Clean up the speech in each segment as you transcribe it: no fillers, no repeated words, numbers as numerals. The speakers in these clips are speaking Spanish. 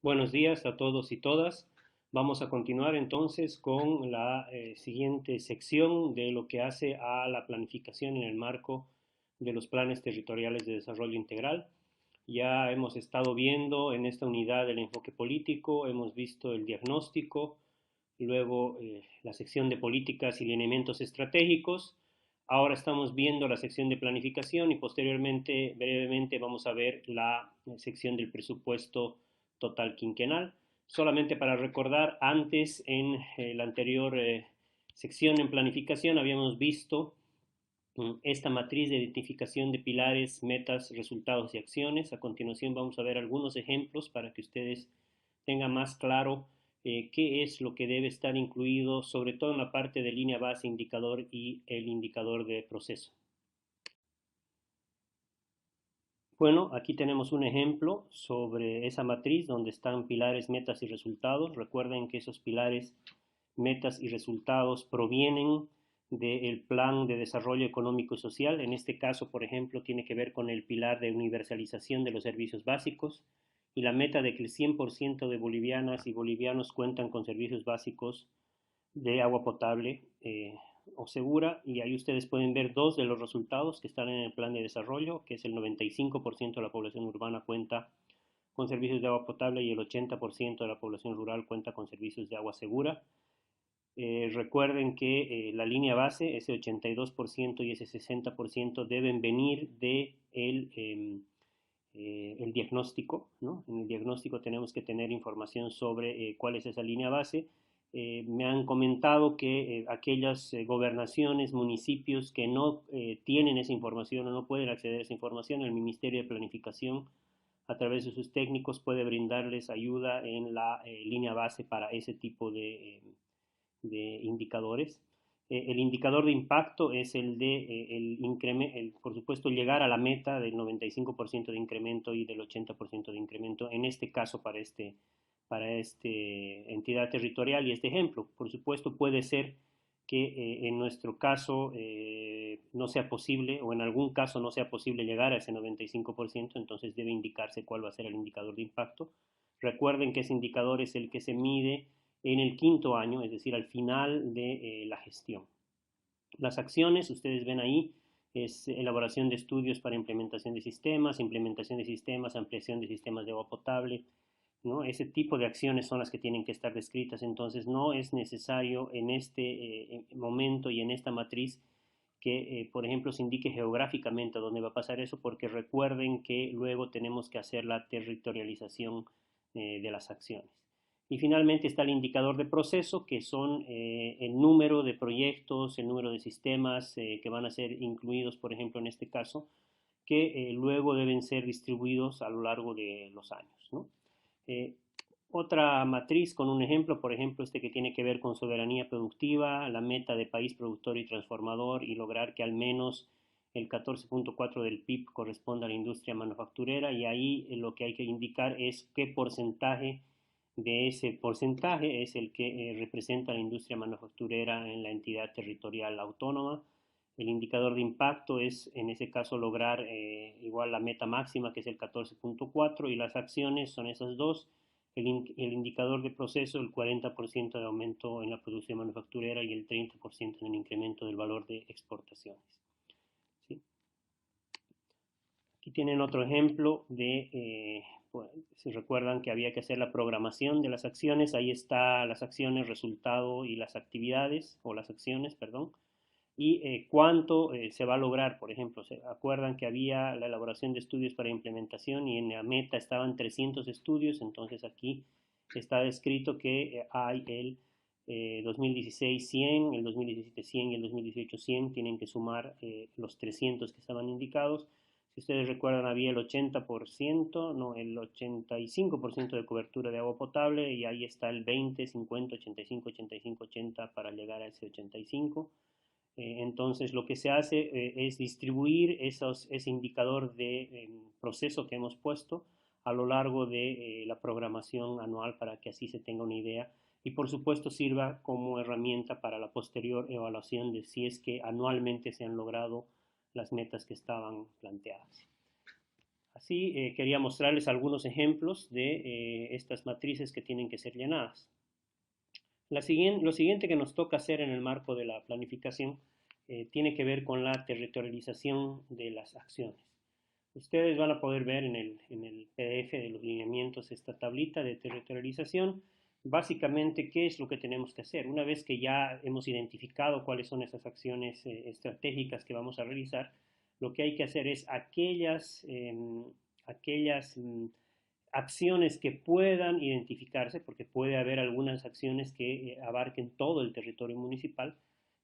Buenos días a todos y todas. Vamos a continuar entonces con la siguiente sección de lo que hace a la planificación en el marco de los planes territoriales de desarrollo integral. Ya hemos estado viendo en esta unidad el enfoque político, hemos visto el diagnóstico, luego la sección de políticas y lineamientos estratégicos. Ahora estamos viendo la sección de planificación y posteriormente, brevemente, vamos a ver la sección del presupuesto total quinquenal. Solamente para recordar, antes en la anterior sección en planificación habíamos visto esta matriz de identificación de pilares, metas, resultados y acciones. A continuación vamos a ver algunos ejemplos para que ustedes tengan más claro qué es lo que debe estar incluido, sobre todo en la parte de línea base, indicador y el indicador de proceso. Bueno, aquí tenemos un ejemplo sobre esa matriz donde están pilares, metas y resultados. Recuerden que esos pilares, metas y resultados provienen del plan de desarrollo económico y social. En este caso, por ejemplo, tiene que ver con el pilar de universalización de los servicios básicos y la meta de que el 100% de bolivianas y bolivianos cuentan con servicios básicos de agua potable o segura, y ahí ustedes pueden ver dos de los resultados que están en el plan de desarrollo, que es el 95% de la población urbana cuenta con servicios de agua potable y el 80% de la población rural cuenta con servicios de agua segura. Recuerden que la línea base, ese 82% y ese 60% deben venir de el diagnóstico, ¿no? En el diagnóstico tenemos que tener información sobre cuál es esa línea base. Me han comentado que aquellas gobernaciones, municipios que no tienen esa información o no pueden acceder a esa información, el Ministerio de Planificación, a través de sus técnicos, puede brindarles ayuda en la línea base para ese tipo de indicadores. El indicador de impacto es el de, por supuesto, llegar a la meta del 95% de incremento y del 80% de incremento, en este caso para este entidad territorial y este ejemplo. Por supuesto, puede ser que en nuestro caso no sea posible o en algún caso no sea posible llegar a ese 95%, entonces debe indicarse cuál va a ser el indicador de impacto. Recuerden que ese indicador es el que se mide en el quinto año, es decir, al final de la gestión. Las acciones, ustedes ven ahí, es elaboración de estudios para implementación de sistemas, ampliación de sistemas de agua potable, ¿no? Ese tipo de acciones son las que tienen que estar descritas, entonces no es necesario en este momento y en esta matriz que, por ejemplo, se indique geográficamente a dónde va a pasar eso, porque recuerden que luego tenemos que hacer la territorialización de las acciones. Y finalmente está el indicador de proceso, que son el número de proyectos, el número de sistemas que van a ser incluidos, por ejemplo, en este caso, que luego deben ser distribuidos a lo largo de los años, ¿no? Eh, Otra matriz con un ejemplo, por ejemplo, este que tiene que ver con soberanía productiva, la meta de país productor y transformador y lograr que al menos el 14.4 del PIB corresponda a la industria manufacturera, y ahí lo que hay que indicar es qué porcentaje de ese porcentaje es el que representa la industria manufacturera en la entidad territorial autónoma. El indicador de impacto es, en ese caso, lograr igual la meta máxima, que es el 14.4, y las acciones son esas dos. El indicador de proceso, el 40% de aumento en la producción manufacturera y el 30% en el incremento del valor de exportaciones. ¿Sí? Aquí tienen otro ejemplo de, pues, si recuerdan que había que hacer la programación de las acciones, ahí está las acciones, resultado y las actividades, o las acciones, perdón, y cuánto se va a lograr. Por ejemplo, se acuerdan que había la elaboración de estudios para implementación y en la meta estaban 300 estudios, entonces aquí está descrito que hay el 2016 100, el 2017 100 y el 2018 100, tienen que sumar los 300 que estaban indicados. Si ustedes recuerdan, había el 80%, no, el 85% de cobertura de agua potable, y ahí está el 20, 50, 85, 85, 80 para llegar a ese 85. Entonces, lo que se hace es distribuir ese indicador de proceso que hemos puesto a lo largo de la programación anual para que así se tenga una idea y, por supuesto, sirva como herramienta para la posterior evaluación de si es que anualmente se han logrado las metas que estaban planteadas. Así quería mostrarles algunos ejemplos de estas matrices que tienen que ser llenadas. Lo siguiente que nos toca hacer en el marco de la planificación tiene que ver con la territorialización de las acciones. Ustedes van a poder ver en el PDF de los lineamientos esta tablita de territorialización. Básicamente, ¿qué es lo que tenemos que hacer? Una vez que ya hemos identificado cuáles son esas acciones estratégicas que vamos a realizar, lo que hay que hacer es aquellas acciones que puedan identificarse, porque puede haber algunas acciones que abarquen todo el territorio municipal,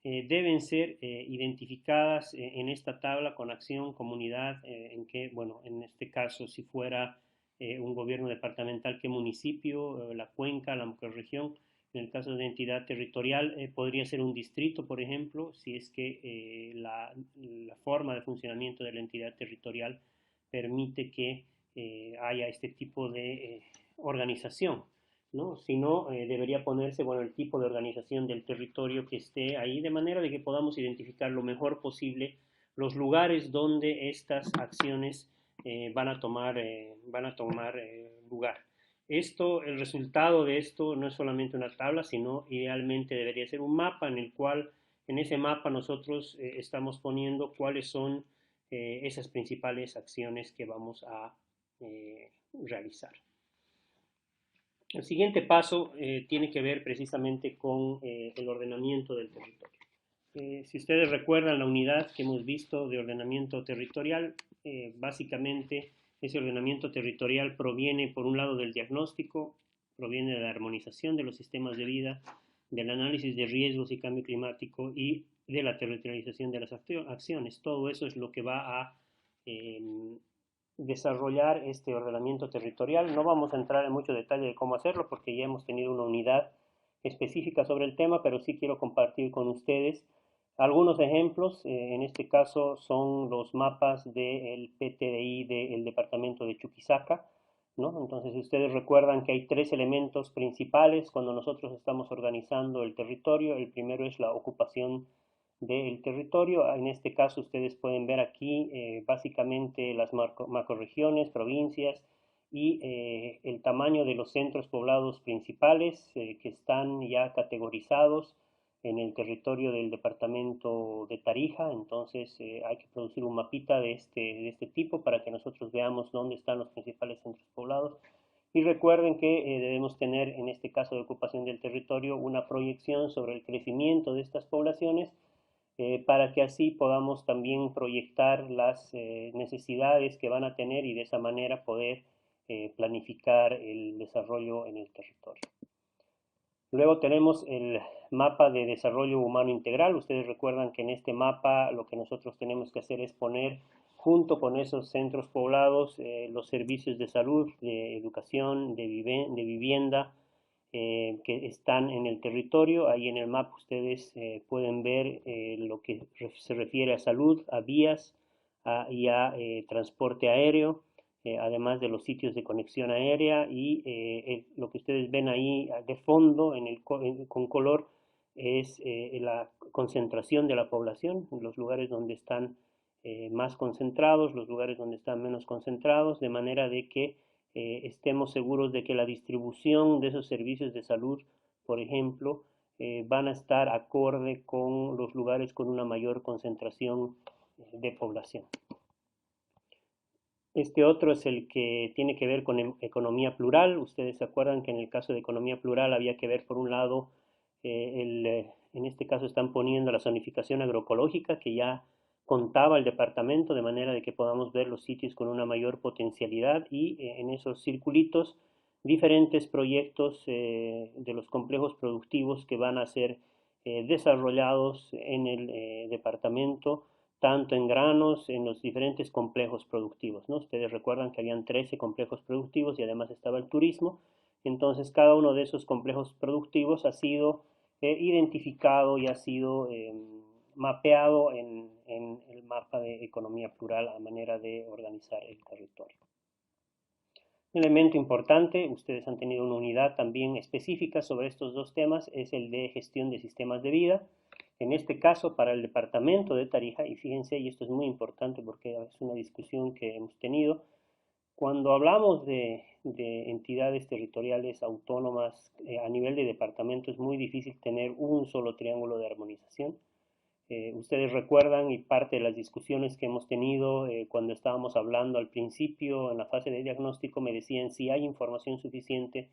deben ser identificadas en esta tabla con acción, comunidad, en que, bueno, en este caso, si fuera un gobierno departamental, qué municipio, la cuenca, la microrregión. En el caso de entidad territorial, podría ser un distrito, por ejemplo, si es que la forma de funcionamiento de la entidad territorial permite que haya este tipo de organización, ¿no? Si no, debería ponerse, bueno, el tipo de organización del territorio que esté ahí, de manera de que podamos identificar lo mejor posible los lugares donde estas acciones van a tomar lugar. El resultado de esto no es solamente una tabla, sino idealmente debería ser un mapa en el cual, en ese mapa nosotros estamos poniendo cuáles son esas principales acciones que vamos a realizar. El siguiente paso tiene que ver precisamente con el ordenamiento del territorio. Si ustedes recuerdan la unidad que hemos visto de ordenamiento territorial, básicamente ese ordenamiento territorial proviene por un lado del diagnóstico, proviene de la armonización de los sistemas de vida, del análisis de riesgos y cambio climático y de la territorialización de las acciones. Todo eso es lo que va a desarrollar este ordenamiento territorial. No vamos a entrar en mucho detalle de cómo hacerlo porque ya hemos tenido una unidad específica sobre el tema, pero sí quiero compartir con ustedes algunos ejemplos. En este caso son los mapas del PTDI del departamento de Chuquisaca, ¿no? Entonces ustedes recuerdan que hay tres elementos principales cuando nosotros estamos organizando el territorio. El primero es la ocupación del territorio. En este caso ustedes pueden ver aquí básicamente las macroregiones, provincias y el tamaño de los centros poblados principales que están ya categorizados en el territorio del departamento de Tarija. Entonces hay que producir un mapita de este tipo para que nosotros veamos dónde están los principales centros poblados. Y recuerden que debemos tener, en este caso de ocupación del territorio, una proyección sobre el crecimiento de estas poblaciones para que así podamos también proyectar las necesidades que van a tener y de esa manera poder planificar el desarrollo en el territorio. Luego tenemos el mapa de desarrollo humano integral. Ustedes recuerdan que en este mapa lo que nosotros tenemos que hacer es poner junto con esos centros poblados los servicios de salud, de educación, de vivienda, que están en el territorio. Ahí en el mapa ustedes pueden ver lo que se refiere a salud, a vías y a transporte aéreo, además de los sitios de conexión aérea y lo que ustedes ven ahí de fondo con color es la concentración de la población, los lugares donde están más concentrados, los lugares donde están menos concentrados, de manera de que estemos seguros de que la distribución de esos servicios de salud, por ejemplo, van a estar acorde con los lugares con una mayor concentración de población. Este otro es el que tiene que ver con economía plural. Ustedes se acuerdan que en el caso de economía plural había que ver por un lado, en este caso están poniendo la zonificación agroecológica que ya contaba el departamento, de manera de que podamos ver los sitios con una mayor potencialidad y en esos circulitos diferentes proyectos de los complejos productivos que van a ser desarrollados en el departamento, tanto en granos, en los diferentes complejos productivos, ¿no? Ustedes recuerdan que habían 13 complejos productivos y además estaba el turismo. Entonces cada uno de esos complejos productivos ha sido identificado y ha sido mapeado en el mapa de economía plural a manera de organizar el territorio. Un elemento importante, ustedes han tenido una unidad también específica sobre estos dos temas, es el de gestión de sistemas de vida. En este caso, para el departamento de Tarija, y fíjense, y esto es muy importante porque es una discusión que hemos tenido, Cuando hablamos de entidades territoriales autónomas a nivel de departamento, es muy difícil tener un solo triángulo de armonización. Ustedes recuerdan, y parte de las discusiones que hemos tenido cuando estábamos hablando al principio, en la fase de diagnóstico, me decían si hay información suficiente,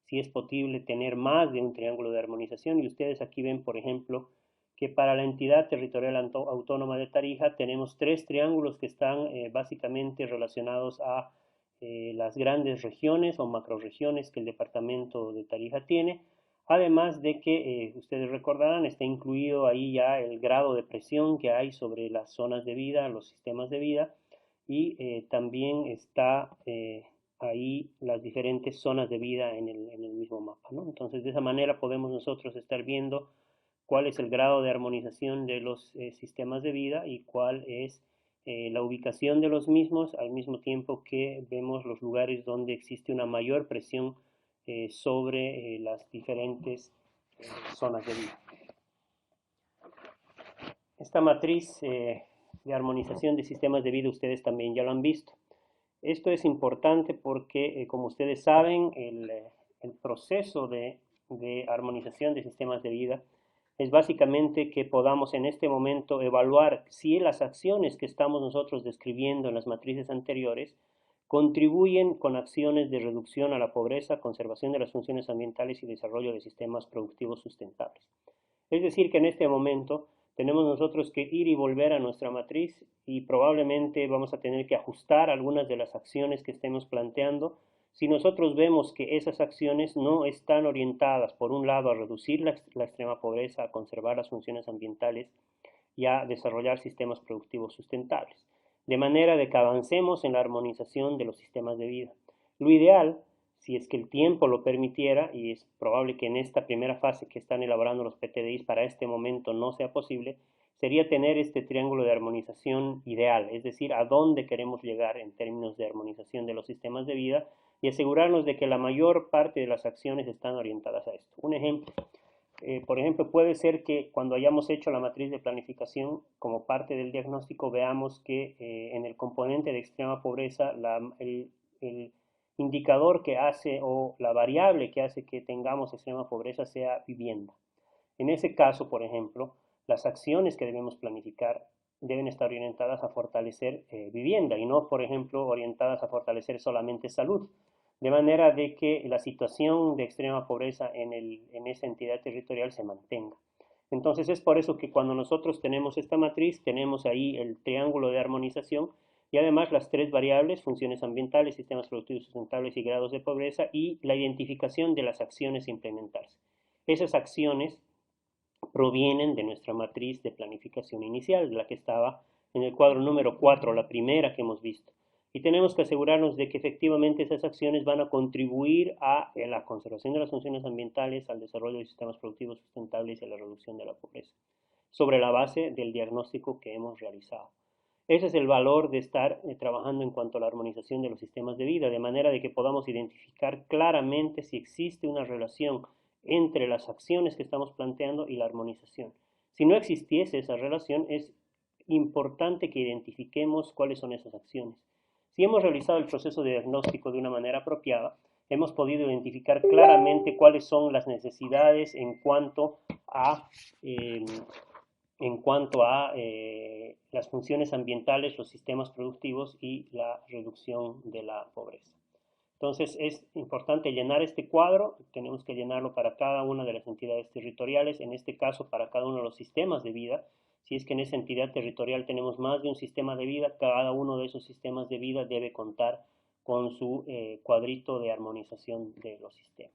si es posible tener más de un triángulo de armonización. Y ustedes aquí ven, por ejemplo, que para la entidad territorial autónoma de Tarija tenemos tres triángulos que están básicamente relacionados a las grandes regiones o macroregiones que el departamento de Tarija tiene. Además de que, ustedes recordarán, está incluido ahí ya el grado de presión que hay sobre las zonas de vida, los sistemas de vida, y también está ahí las diferentes zonas de vida en el mismo mapa, ¿no? Entonces, de esa manera podemos nosotros estar viendo cuál es el grado de armonización de los sistemas de vida y cuál es la ubicación de los mismos, al mismo tiempo que vemos los lugares donde existe una mayor presión sobre las diferentes zonas de vida. Esta matriz de armonización de sistemas de vida ustedes también ya lo han visto. Esto es importante porque, como ustedes saben, el proceso de armonización de sistemas de vida es básicamente que podamos en este momento evaluar si las acciones que estamos nosotros describiendo en las matrices anteriores contribuyen con acciones de reducción a la pobreza, conservación de las funciones ambientales y desarrollo de sistemas productivos sustentables. Es decir, que en este momento tenemos nosotros que ir y volver a nuestra matriz y probablemente vamos a tener que ajustar algunas de las acciones que estemos planteando si nosotros vemos que esas acciones no están orientadas, por un lado, a reducir la extrema pobreza, a conservar las funciones ambientales y a desarrollar sistemas productivos sustentables, de manera de que avancemos en la armonización de los sistemas de vida. Lo ideal, si es que el tiempo lo permitiera, y es probable que en esta primera fase que están elaborando los PTDIs para este momento no sea posible, sería tener este triángulo de armonización ideal, es decir, a dónde queremos llegar en términos de armonización de los sistemas de vida y asegurarnos de que la mayor parte de las acciones están orientadas a esto. Un ejemplo, por ejemplo, puede ser que cuando hayamos hecho la matriz de planificación, como parte del diagnóstico, veamos que en el componente de extrema pobreza, el indicador que hace o la variable que hace que tengamos extrema pobreza sea vivienda. En ese caso, por ejemplo, las acciones que debemos planificar deben estar orientadas a fortalecer vivienda y no, por ejemplo, orientadas a fortalecer solamente salud, de manera de que la situación de extrema pobreza en esa entidad territorial se mantenga. Entonces es por eso que cuando nosotros tenemos esta matriz, tenemos ahí el triángulo de armonización y además las tres variables, funciones ambientales, sistemas productivos sustentables y grados de pobreza, y la identificación de las acciones a implementarse. Esas acciones provienen de nuestra matriz de planificación inicial, la que estaba en el cuadro número 4, la primera que hemos visto. Y tenemos que asegurarnos de que efectivamente esas acciones van a contribuir a la conservación de las funciones ambientales, al desarrollo de sistemas productivos sustentables y a la reducción de la pobreza, sobre la base del diagnóstico que hemos realizado. Ese es el valor de estar trabajando en cuanto a la armonización de los sistemas de vida, de manera de que podamos identificar claramente si existe una relación entre las acciones que estamos planteando y la armonización. Si no existiese esa relación, es importante que identifiquemos cuáles son esas acciones. Si hemos realizado el proceso de diagnóstico de una manera apropiada, hemos podido identificar claramente cuáles son las necesidades en cuanto a las funciones ambientales, los sistemas productivos y la reducción de la pobreza. Entonces es importante llenar este cuadro, tenemos que llenarlo para cada una de las entidades territoriales, en este caso para cada uno de los sistemas de vida. Si es que en esa entidad territorial tenemos más de un sistema de vida, cada uno de esos sistemas de vida debe contar con su cuadrito de armonización de los sistemas.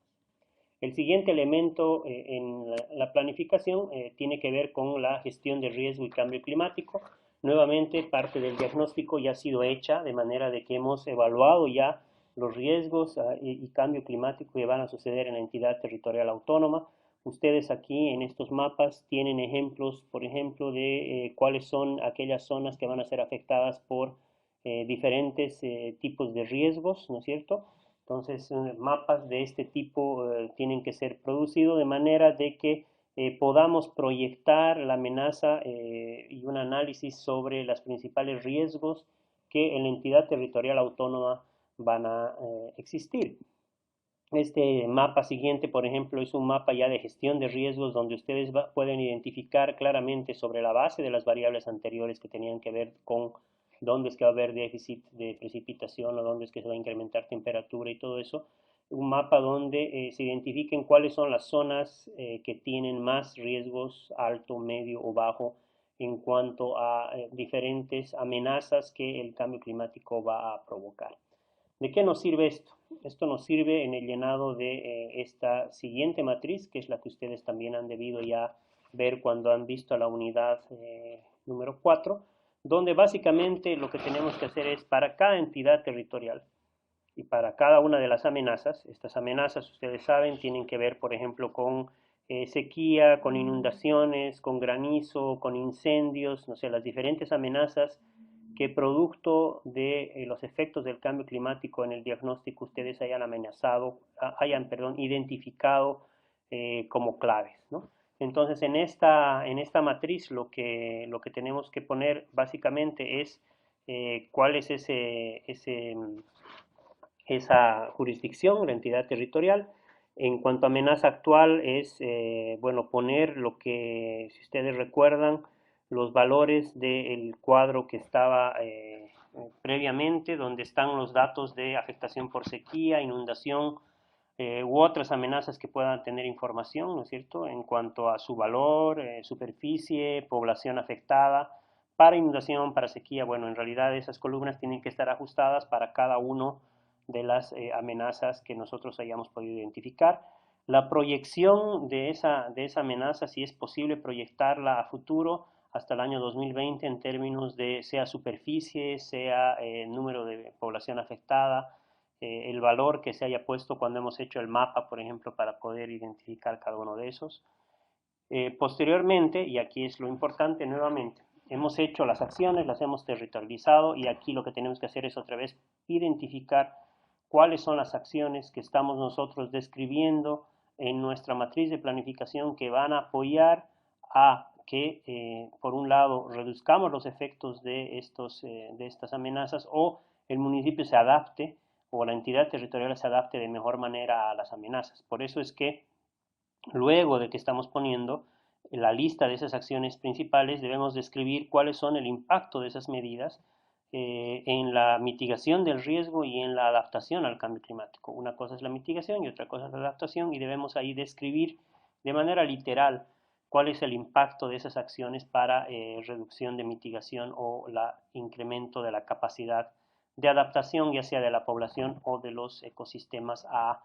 El siguiente elemento en la planificación tiene que ver con la gestión de riesgo y cambio climático. Nuevamente, parte del diagnóstico ya ha sido hecha, de manera de que hemos evaluado ya los riesgos y cambio climático que van a suceder en la entidad territorial autónoma. Ustedes aquí en estos mapas tienen ejemplos, por ejemplo, de cuáles son aquellas zonas que van a ser afectadas por diferentes tipos de riesgos, ¿no es cierto? Entonces, mapas de este tipo tienen que ser producidos de manera de que podamos proyectar la amenaza y un análisis sobre los principales riesgos que en la entidad territorial autónoma van a existir. Este mapa siguiente, por ejemplo, es un mapa ya de gestión de riesgos donde ustedes pueden identificar claramente sobre la base de las variables anteriores que tenían que ver con dónde es que va a haber déficit de precipitación o dónde es que se va a incrementar temperatura y todo eso. Un mapa donde se identifiquen cuáles son las zonas que tienen más riesgos alto, medio o bajo en cuanto a diferentes amenazas que el cambio climático va a provocar. ¿De qué nos sirve esto? Esto nos sirve en el llenado de esta siguiente matriz, que es la que ustedes también han debido ya ver cuando han visto la unidad número 4, donde básicamente lo que tenemos que hacer es para cada entidad territorial y para cada una de las amenazas, estas amenazas ustedes saben tienen que ver por ejemplo con sequía, con inundaciones, con granizo, con incendios, no sé, las diferentes amenazas que producto de los efectos del cambio climático en el diagnóstico ustedes hayan identificado como claves, ¿no? Entonces, en esta matriz lo que tenemos que poner básicamente es cuál es esa jurisdicción, la entidad territorial. En cuanto a amenaza actual es, bueno, poner lo que, si ustedes recuerdan, los valores del cuadro que estaba previamente, donde están los datos de afectación por sequía, inundación u otras amenazas que puedan tener información, ¿no es cierto?, en cuanto a su valor, superficie, población afectada. Para inundación, para sequía, bueno, en realidad esas columnas tienen que estar ajustadas para cada uno de las amenazas que nosotros hayamos podido identificar. La proyección de esa amenaza, si es posible proyectarla a futuro, hasta el año 2020 en términos de sea superficie, sea número de población afectada, el valor que se haya puesto cuando hemos hecho el mapa, por ejemplo, para poder identificar cada uno de esos. Posteriormente, y aquí es lo importante nuevamente, hemos hecho las acciones, las hemos territorializado y aquí lo que tenemos que hacer es otra vez identificar cuáles son las acciones que estamos nosotros describiendo en nuestra matriz de planificación que van a apoyar a que, por un lado, reduzcamos los efectos de estas amenazas o el municipio se adapte o la entidad territorial se adapte de mejor manera a las amenazas. Por eso es que luego de que estamos poniendo la lista de esas acciones principales, debemos describir cuáles son el impacto de esas medidas en la mitigación del riesgo y en la adaptación al cambio climático. Una cosa es la mitigación y otra cosa es la adaptación y debemos ahí describir de manera literal cuál es el impacto de esas acciones para reducción de mitigación o el incremento de la capacidad de adaptación, ya sea de la población o de los ecosistemas a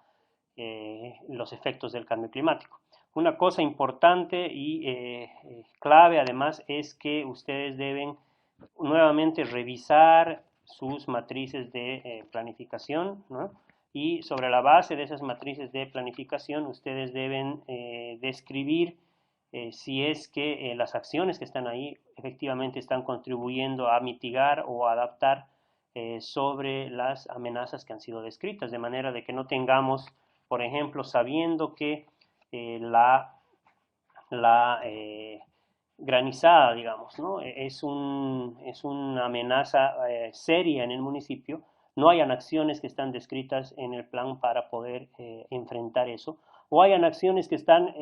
los efectos del cambio climático. Una cosa importante y clave además es que ustedes deben nuevamente revisar sus matrices de planificación, ¿no? Y sobre la base de esas matrices de planificación ustedes deben describir si es que las acciones que están ahí efectivamente están contribuyendo a mitigar o adaptar sobre las amenazas que han sido descritas, de manera de que no tengamos, por ejemplo, sabiendo que la granizada, digamos, ¿no? es una amenaza seria en el municipio, no hayan acciones que están descritas en el plan para poder enfrentar eso, o hayan acciones que están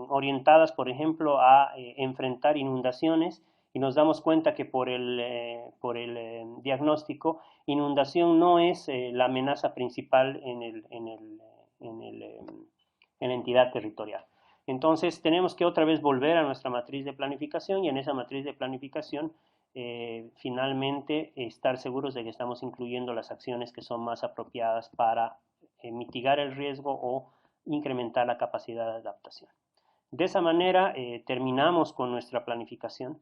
orientadas, por ejemplo, a enfrentar inundaciones y nos damos cuenta que por el diagnóstico, inundación no es la amenaza principal en la entidad territorial. Entonces tenemos que otra vez volver a nuestra matriz de planificación y en esa matriz de planificación finalmente estar seguros de que estamos incluyendo las acciones que son más apropiadas para mitigar el riesgo o incrementar la capacidad de adaptación. De esa manera terminamos con nuestra planificación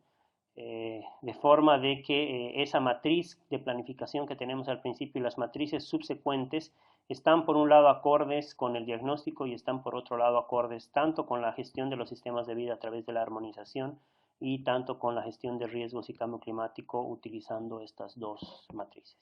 de forma de que esa matriz de planificación que tenemos al principio y las matrices subsecuentes están por un lado acordes con el diagnóstico y están por otro lado acordes tanto con la gestión de los sistemas de vida a través de la armonización y tanto con la gestión de riesgos y cambio climático utilizando estas dos matrices.